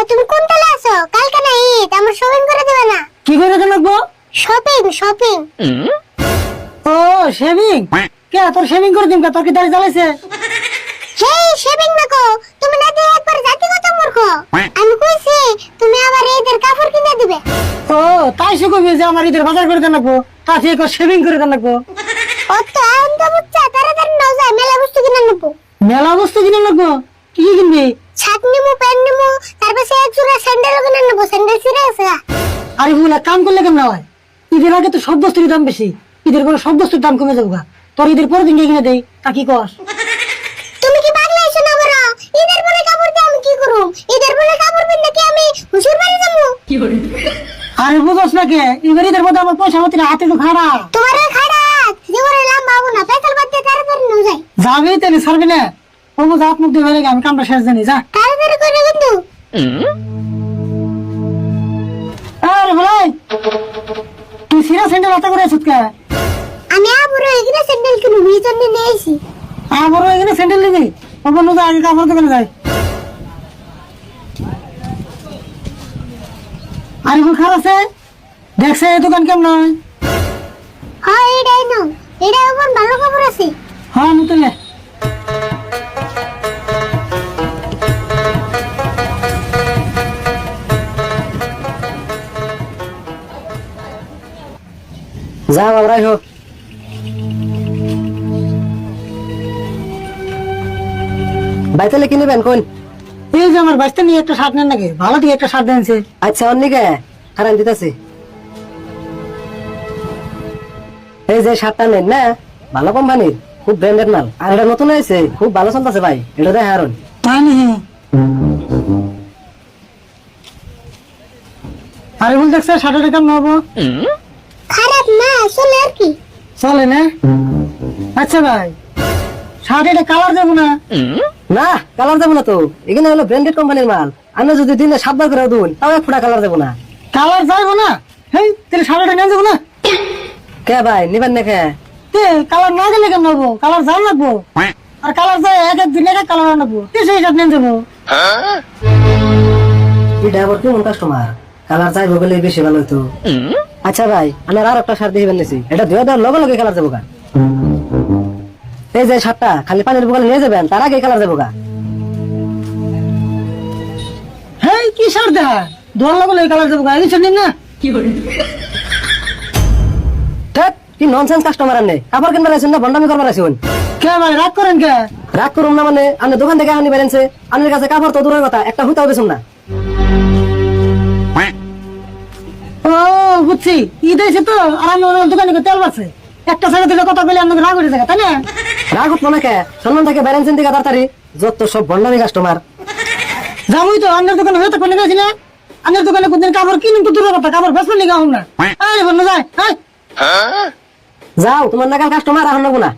তুমি কোন তলে আছো? কালকে না ঈদ, আমার শপিং করে দিবে না? কি করে কেন গো? Shopping shopping. ও শেভিং, কে তোর শেভিং করে দিম? তোর কি দাড়ি জ্বালাইছে? হেই শেভিং না কো, তুমি না দিয়ে একবার জাতিগত মূর্খ। আমি কইছি তুমি আবার ঈদের কাপড় কিনে দিবে। ও তাই সে কইবে যে আমার ঈদের বাজার করে দেন লাগবো, তা ঠিক শেভিং করে দেন লাগবো। ও তো আনন্দ বুঝছা, তাড়াতাড়ি নাও যায়, মেলা বস্তু কিনে নেবো। মেলা বস্তু কিনে লাগবো? কি কি কিনবি? ছাট নিমু, প্যান্ট নিমু, তারপরে এক জোড়া স্যান্ডেল কিনে নেবো। স্যান্ডেল ছিঁড়ে গেছে। আরে বুলা কাম করলে কেমন হয়? ঈদের আগে তো সব বস্তুর দাম বেশি, ঈদের পরে সব বস্তুর দাম কমে যাবো। তোর ঈদের পরের দিন কিনে দেই, তা কি কর? তুমি কি পাগলা হইছো না বড়? ঈদের পরে কাপড় দিয়ে আমি কি করব? ঈদের পরে কাপড় পিনলে কি আমি হুজুর বাড়ি যাবো? আরে বুঝছ না কে, এবার ঈদের মধ্যে আমার পয়সা মতো হাতে তো খাড়া। তোমার ওই খারাপ জীবনে লম্বা হবো না, পেছাল বাদ দিয়ে তাড়াতাড়ি নাও যায়। যাবি তাহলে ছাড়বি না? ও জাত মুখ দিয়ে আমি কামটা শেষ জানি, যা তাড়াতাড়ি করে কিন্তু। আরে ভাই তুই সিরা স্যান্ডেল হাতে করে আছিস কে? আমি আবুরে এখানে স্যান্ডেল কিনবো, এই জন্য নিয়ে আইছি। আমারও এখানে স্যান্ডেল নিবি? ও বন্ধু আগে কাপড় দোকানে যাই। আরে ভুল খারাপ আছে, দেখছে এই দোকান কেমন নয়? হ্যাঁ এটাই নাও, এটা আমার ভালো খবর আছে। হ্যাঁ নতুন যা বাবরাই হোক। বাইতালে কিনবেন কোন? এই যে আমার বাচ্চা নিয়ে একটা শার্ট নেন নাকি? ভালো দিয়ে একটা শার্ট দেনছে। আচ্ছা অন্যকে হারান দিতেছি। এই যে শার্টটা নেন না, ভালো কোম্পানির, খুব ব্র্যান্ডেড মাল, আর এটা নতুন হয়েছে, খুব ভালো চলতেছে ভাই, এটা দেখ হারুন। তাই নি? আরে বল দেখছে শার্টটা কেমন হবো? খারাপ না, চলে আর কি। চলে না? আচ্ছা ভাই শার্ট এটা কালার দেবো না? না কালার দেবো না তো, এখানে হলো ব্র্যান্ডেড কোম্পানির মাল, আমরা যদি দিনে 7 বার করে দুন তাও 1 ফুটা কালার দেবো না। কালার যাইবো না? হেই তাহলে শার্টটা নিয়ে যাবো না? কে ভাই নিবেন না কে? কালার না গেলে কেমন হবো? কালার যাই লাগবো, আর কালার যাই এক এক দিন এক এক কালার আনবো, সেই শার্ট নিয়ে যাবো। এটা আবার কেমন কাস্টমার, কালার চাইবো বলে বেশি ভালো হতো। আচ্ছা ভাই আমার আর একটা শার্ট দিয়ে নিছি, এটা ধুয়ে দেওয়ার লগে লগে কালার দেবো গা। এই যে শার্টটা খালি পানির বোতলে নিয়ে যাবেন, তার আগে কালার দেবো গা। হেই কি শার্ট দেখা ধোয়ার লাগলো এই কালার দেবো গা, এই শার্ট নিন না। ধ্যাৎ, কি ননসেন্স কাস্টমার আনে, কাপড় কিনবার আছেন না বন্ডামি করবার আছেন? কে ভাই রাগ করেন কে? রাগ করুন না মানে, আপনি দোকান থেকে আনি বেরেনছে, আপনার কাছে কাপড় তো দূরের কথা, একটা হুতাও বেছুন না। ও বুঝছি, ঈদ এসে তো আর আমি ওনার দোকানে গিয়ে তেল পাচ্ছে, একটা জায়গা থেকে কথা বলে আপনাকে রাগ হয়ে যায় তাই না? রাগ উঠবো না কে, সম্মান থেকে বেরেনছেন দিকে তাড়াতাড়ি, যত সব বন্ডামি কাস্টমার। যাবোই তো আপনার দোকানে হয়তো কোনো গেছি না, আপনার দোকানে কোনদিন কাপড় কিনুন তো দূরের কথা, কাপড় বেসবেন লিখে না। আরে বন্ধু যায় যাও তোমার নাগাল কাস্টমার এখন নেবো না।